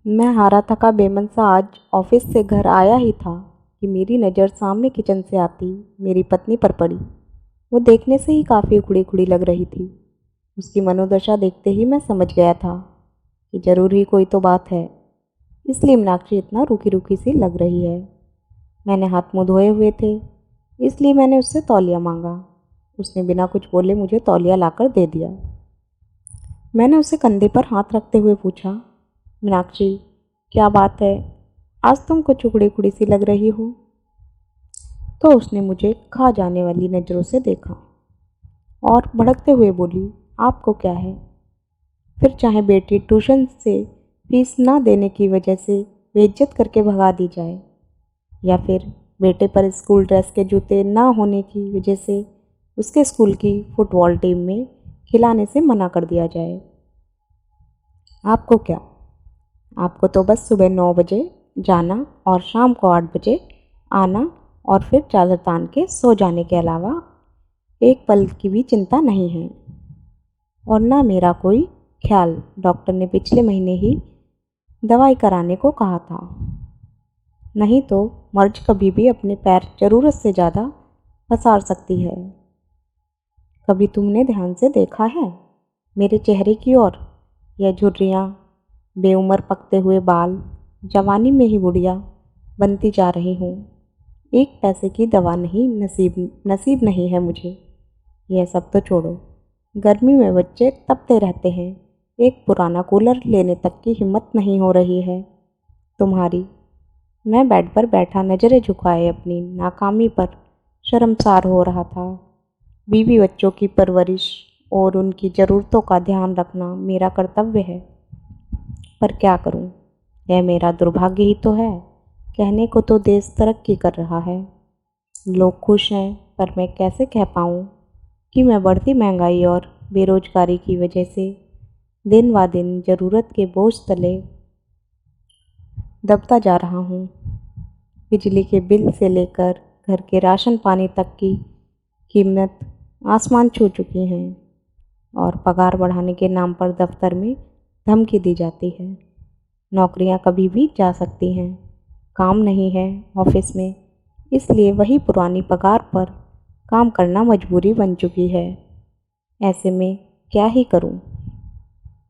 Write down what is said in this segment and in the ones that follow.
मैं हारा थका बेमन सा आज ऑफिस से घर आया ही था कि मेरी नज़र सामने किचन से आती मेरी पत्नी पर पड़ी। वो देखने से ही काफ़ी उखड़ी-उखड़ी लग रही थी। उसकी मनोदशा देखते ही मैं समझ गया था कि ज़रूर ही कोई तो बात है, इसलिए मीनाक्षी इतना रूखी-रूखी सी लग रही है। मैंने हाथ मुँह धोए हुए थे, इसलिए मैंने उससे तौलिया मांगा। उसने बिना कुछ बोले मुझे तौलिया लाकर दे दिया। मैंने उसे कंधे पर हाथ रखते हुए पूछा, मीनाक्षी, क्या बात है? आज तुम कुछ उखड़ी-उखड़ी सी लग रही हो। तो उसने मुझे खा जाने वाली नज़रों से देखा और भड़कते हुए बोली, आपको क्या है? फिर चाहे बेटी ट्यूशन से फीस ना देने की वजह से बेइज्जत करके भगा दी जाए, या फिर बेटे पर स्कूल ड्रेस के जूते ना होने की वजह से उसके स्कूल की फुटबॉल टीम में खिलाने से मना कर दिया जाए। आपको क्या? आपको तो बस सुबह 9 बजे जाना और शाम को 8 बजे आना और फिर चादर तान के सो जाने के अलावा एक पल की भी चिंता नहीं है। और ना मेरा कोई ख्याल। डॉक्टर ने पिछले महीने ही दवाई कराने को कहा था। नहीं तो मर्ज कभी भी अपने पैर ज़रूरत से ज़्यादा पसार सकती है। कभी तुमने ध्यान से देखा है मेरे चेहरे की ओर? यह झुर्रियाँ, बेउम्र पकते हुए बाल, जवानी में ही बुढ़िया बनती जा रही हूँ। एक पैसे की दवा नहीं नसीब नहीं है मुझे। यह सब तो छोड़ो, गर्मी में बच्चे तपते रहते हैं, एक पुराना कूलर लेने तक की हिम्मत नहीं हो रही है तुम्हारी। मैं बेड पर बैठा नज़रें झुकाए अपनी नाकामी पर शर्मसार हो रहा था। बीवी बच्चों की परवरिश और उनकी ज़रूरतों का ध्यान रखना मेरा कर्तव्य है, पर क्या करूं? यह मेरा दुर्भाग्य ही तो है। कहने को तो देश तरक्की कर रहा है, लोग खुश हैं, पर मैं कैसे कह पाऊं कि मैं बढ़ती महंगाई और बेरोजगारी की वजह से दिन व दिन ज़रूरत के बोझ तले दबता जा रहा हूं। बिजली के बिल से लेकर घर के राशन पानी तक की कीमत आसमान छू चुकी है और पगार बढ़ाने के नाम पर दफ्तर में धमकी दी जाती है। नौकरियां कभी भी जा सकती हैं, काम नहीं है ऑफिस में, इसलिए वही पुरानी पगार पर काम करना मजबूरी बन चुकी है। ऐसे में क्या ही करूं?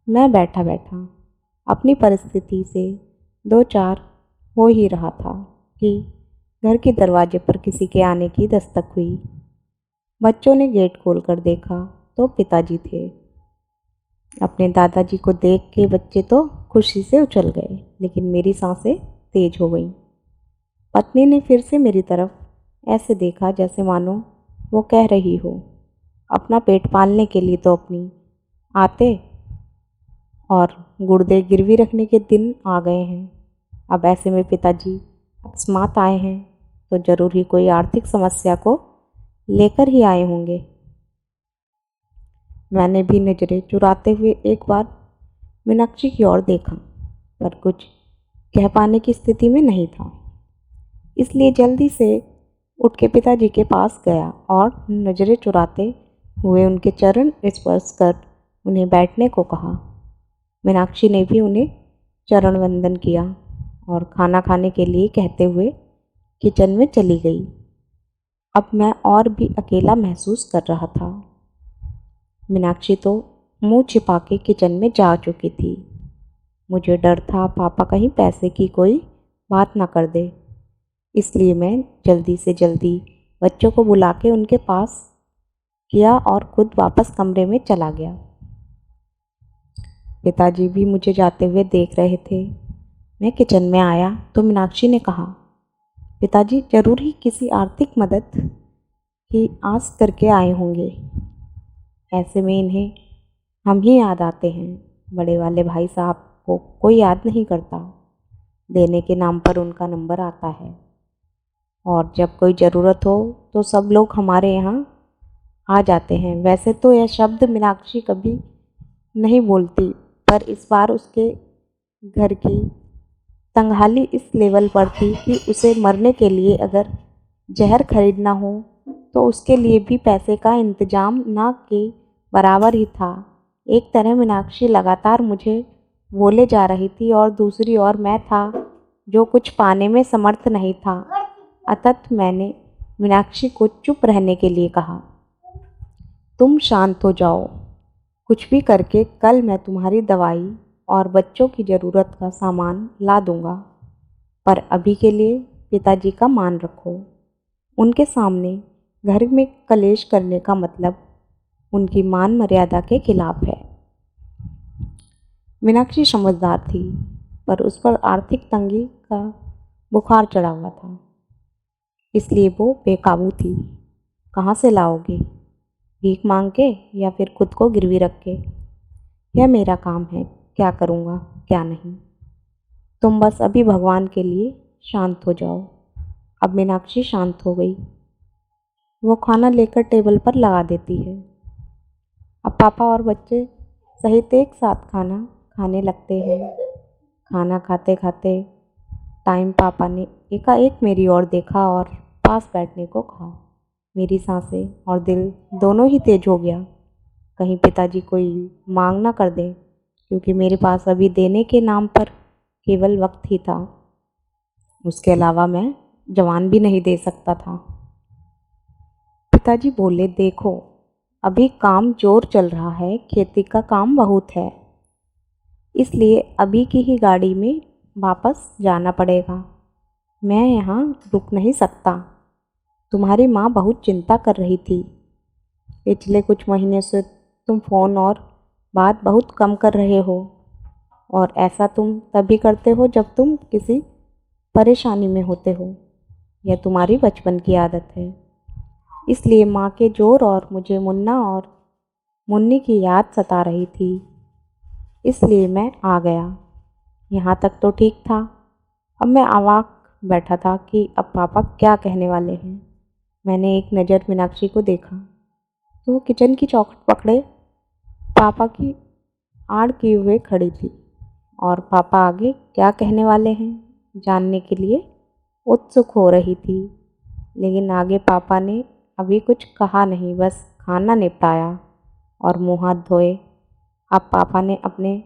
मैं बैठा बैठा अपनी परिस्थिति से दो चार हो ही रहा था कि घर के दरवाजे पर किसी के आने की दस्तक हुई। बच्चों ने गेट खोलकर देखा तो पिताजी थे। अपने दादाजी को देख के बच्चे तो खुशी से उछल गए, लेकिन मेरी सांसें तेज हो गईं। पत्नी ने फिर से मेरी तरफ ऐसे देखा जैसे मानो वो कह रही हो, अपना पेट पालने के लिए तो अपनी आते और गुर्दे गिरवी रखने के दिन आ गए हैं। अब ऐसे में पिताजी अकस्मात आए हैं तो जरूर ही कोई आर्थिक समस्या को लेकर ही आए होंगे। मैंने भी नजरें चुराते हुए एक बार मीनाक्षी की ओर देखा, पर कुछ कह पाने की स्थिति में नहीं था, इसलिए जल्दी से उठ के पिताजी के पास गया और नजरें चुराते हुए उनके चरण स्पर्श कर उन्हें बैठने को कहा। मीनाक्षी ने भी उन्हें चरण वंदन किया और खाना खाने के लिए कहते हुए किचन में चली गई। अब मैं और भी अकेला महसूस कर रहा था। मीनाक्षी तो मुंह छिपा के किचन में जा चुकी थी। मुझे डर था पापा कहीं पैसे की कोई बात ना कर दे, इसलिए मैं जल्दी से जल्दी बच्चों को बुला के उनके पास किया और खुद वापस कमरे में चला गया। पिताजी भी मुझे जाते हुए देख रहे थे। मैं किचन में आया तो मीनाक्षी ने कहा, पिताजी जरूर ही किसी आर्थिक मदद की आस करके आए होंगे। ऐसे में इन्हें हम ही याद आते हैं। बड़े वाले भाई साहब को कोई याद नहीं करता, देने के नाम पर उनका नंबर आता है और जब कोई ज़रूरत हो तो सब लोग हमारे यहाँ आ जाते हैं। वैसे तो यह शब्द मीनाक्षी कभी नहीं बोलती, पर इस बार उसके घर की तंगहाली इस लेवल पर थी कि उसे मरने के लिए अगर जहर खरीदना हो तो उसके लिए भी पैसे का इंतजाम ना के बराबर ही था। एक तरह मीनाक्षी लगातार मुझे वो ले जा रही थी और दूसरी ओर मैं था जो कुछ पाने में समर्थ नहीं था। अतः मैंने मीनाक्षी को चुप रहने के लिए कहा, तुम शांत हो जाओ। कुछ भी करके कल मैं तुम्हारी दवाई और बच्चों की ज़रूरत का सामान ला दूंगा, पर अभी के लिए पिताजी का मान रखो। उनके सामने घर में कलेश करने का मतलब उनकी मान मर्यादा के खिलाफ है। मीनाक्षी समझदार थी, पर उस पर आर्थिक तंगी का बुखार चढ़ा हुआ था, इसलिए वो बेकाबू थी। कहाँ से लाओगे? भीख मांग के या फिर खुद को गिरवी रख के? यह मेरा काम है, क्या करूँगा क्या नहीं। तुम बस अभी भगवान के लिए शांत हो जाओ। अब मीनाक्षी शांत हो गई। वो खाना लेकर टेबल पर लगा देती है। अब पापा और बच्चे सहित एक साथ खाना खाने लगते हैं। खाना खाते खाते टाइम पापा ने एकाएक मेरी ओर देखा और पास बैठने को कहा। मेरी सांसें और दिल दोनों ही तेज हो गया। कहीं पिताजी कोई मांग ना कर दें, क्योंकि मेरे पास अभी देने के नाम पर केवल वक्त ही था। उसके अलावा मैं जवान भी नहीं दे सकता था। पिताजी बोले, देखो अभी काम जोर चल रहा है, खेती का काम बहुत है, इसलिए अभी की ही गाड़ी में वापस जाना पड़ेगा। मैं यहाँ रुक नहीं सकता। तुम्हारी माँ बहुत चिंता कर रही थी। पिछले कुछ महीने से तुम फ़ोन और बात बहुत कम कर रहे हो, और ऐसा तुम तभी करते हो जब तुम किसी परेशानी में होते हो। यह तुम्हारी बचपन की आदत है। इसलिए माँ के जोर और मुझे मुन्ना और मुन्नी की याद सता रही थी, इसलिए मैं आ गया। यहाँ तक तो ठीक था। अब मैं अवाक बैठा था कि अब पापा क्या कहने वाले हैं। मैंने एक नज़र मीनाक्षी को देखा तो वो किचन की चौखट पकड़े पापा की आड़ किए हुए खड़ी थी, और पापा आगे क्या कहने वाले हैं जानने के लिए उत्सुक हो रही थी। लेकिन आगे पापा ने अभी कुछ कहा नहीं, बस खाना निपटाया और मुँह हाथ धोए। अब पापा ने अपने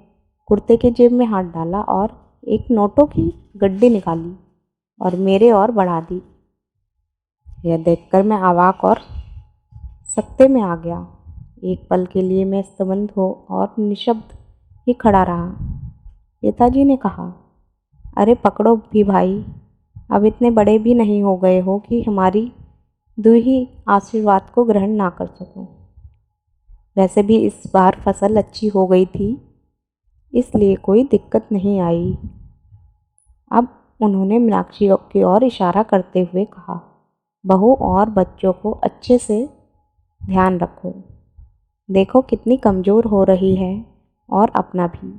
कुर्ते के जेब में हाथ डाला और एक नोटों की गड्डी निकाली और मेरे ओर बढ़ा दी। यह देखकर मैं अवाक और सकते में आ गया। एक पल के लिए मैं स्तब्ध हो और निशब्द ही खड़ा रहा। पिताजी ने कहा, अरे पकड़ो भी भाई, अब इतने बड़े भी नहीं हो गए हो कि हमारी दुही आशीर्वाद को ग्रहण ना कर सको। वैसे भी इस बार फसल अच्छी हो गई थी, इसलिए कोई दिक्कत नहीं आई। अब उन्होंने मीनाक्षी की ओर इशारा करते हुए कहा, बहू और बच्चों को अच्छे से ध्यान रखो। देखो कितनी कमज़ोर हो रही है, और अपना भी।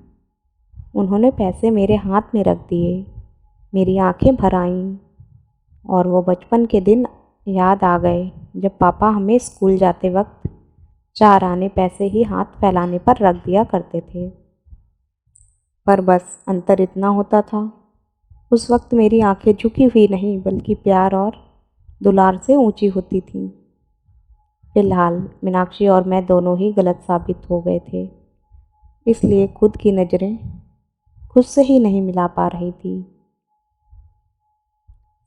उन्होंने पैसे मेरे हाथ में रख दिए। मेरी आंखें भर आईं और वो बचपन के दिन याद आ गए जब पापा हमें स्कूल जाते वक्त 4 आने पैसे ही हाथ फैलाने पर रख दिया करते थे। पर बस अंतर इतना होता था, उस वक्त मेरी आंखें झुकी हुई नहीं बल्कि प्यार और दुलार से ऊंची होती थीं। फिलहाल मीनाक्षी और मैं दोनों ही गलत साबित हो गए थे, इसलिए खुद की नज़रें खुद से ही नहीं मिला पा रही थी।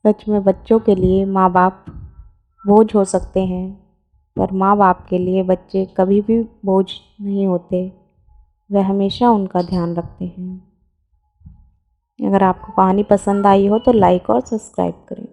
सच में बच्चों के लिए माँ बाप बोझ हो सकते हैं, पर माँ बाप के लिए बच्चे कभी भी बोझ नहीं होते। वह हमेशा उनका ध्यान रखते हैं। अगर आपको कहानी पसंद आई हो तो लाइक और सब्सक्राइब करें।